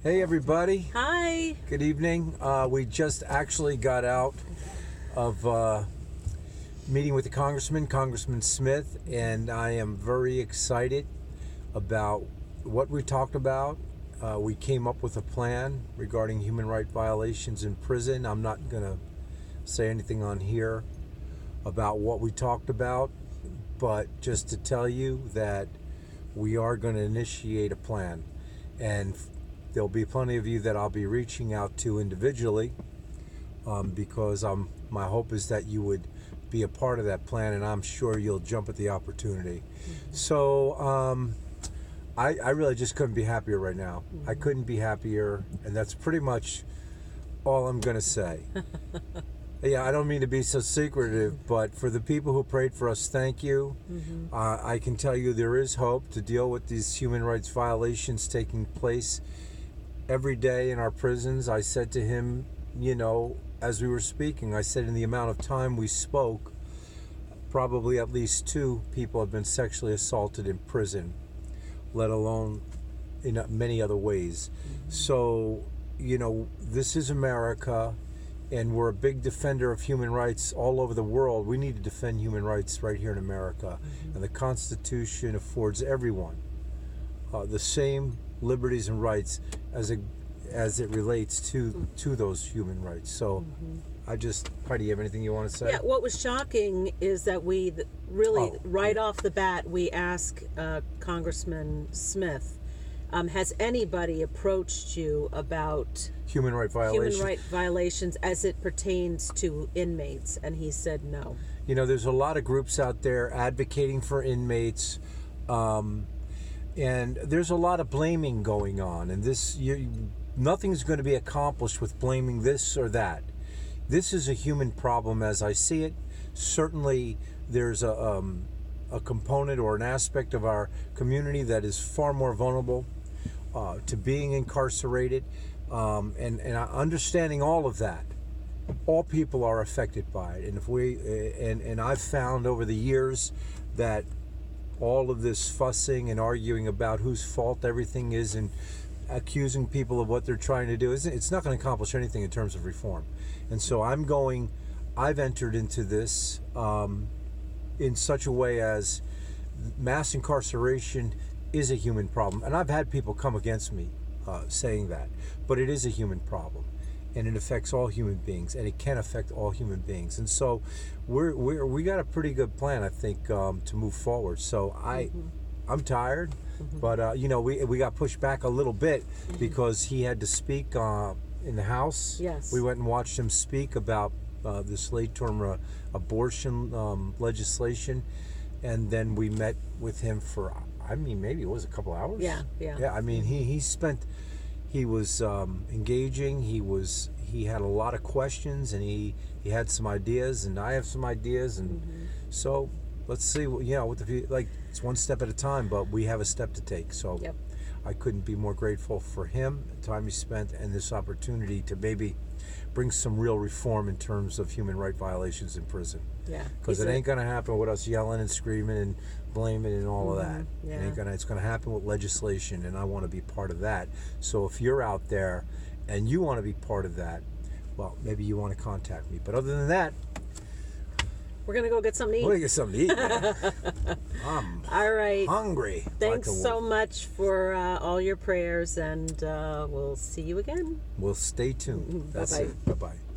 Hey everybody. Hi. Good evening. We just actually got out of meeting with the Congressman Smith, and I am very excited about what we talked about. We came up with a plan regarding human rights violations in prison. I'm not going to say anything on here about what we talked about, but just to tell you that we are going to initiate a plan, and there'll be plenty of you that I'll be reaching out to individually, because my hope is that you would be a part of that plan, and I'm sure you'll jump at the opportunity. Mm-hmm. So I really just couldn't be happier right now. Mm-hmm. I couldn't be happier, and that's pretty much all I'm going to say. Yeah, I don't mean to be so secretive, but for the people who prayed for us, thank you. Mm-hmm. I can tell you there is hope to deal with these human rights violations taking place every day in our prisons. I said to him, as we were speaking, I said in the amount of time we spoke, probably at least 2 people have been sexually assaulted in prison, let alone in many other ways. Mm-hmm. So, this is America, and we're a big defender of human rights all over the world. We need to defend human rights right here in America. Mm-hmm. And the Constitution affords everyone the same liberties and rights as it relates to those human rights. So Heidi, you have anything you want to say? Yeah, what was shocking is that we right off the bat, we asked Congressman Smith, has anybody approached you about human rights violations as it pertains to inmates? And he said no. There's a lot of groups out there advocating for inmates, and there's a lot of blaming going on, and nothing's going to be accomplished with blaming this or that. This is a human problem as I see it. Certainly there's a component or an aspect of our community that is far more vulnerable to being incarcerated, and understanding all of that. All people are affected by it, and and I've found over the years that all of this fussing and arguing about whose fault everything is and accusing people of what they're trying to do, it's not going to accomplish anything in terms of reform. And so I've entered into this in such a way as mass incarceration is a human problem. And I've had people come against me saying that, but it is a human problem, and it affects all human beings, and it can affect all human beings. And so we got a pretty good plan, I think, to move forward. So I'm tired, but we got pushed back a little bit because he had to speak in the House. Yes. We went and watched him speak about this late-term abortion legislation, and then we met with him for, maybe it was a couple hours. Yeah. He was engaging. He had a lot of questions, and he had some ideas, and I have some ideas, and so let's see. It's one step at a time, but we have a step to take. So yep. I couldn't be more grateful for him, the time he spent, and this opportunity to maybe bring some real reform in terms of human rights violations in prison. Yeah, because it ain't going to happen with us yelling and screaming and blaming and all of that. Yeah. It's going to happen with legislation, and I want to be part of that. So if you're out there and you want to be part of that, well, maybe you want to contact me. But other than that, we're going to go get something to eat. We're going to get something to eat, man. I'm all right. Hungry. Thanks so much for all your prayers, and we'll see you again. We'll stay tuned. That's Bye-bye. it. Bye-bye.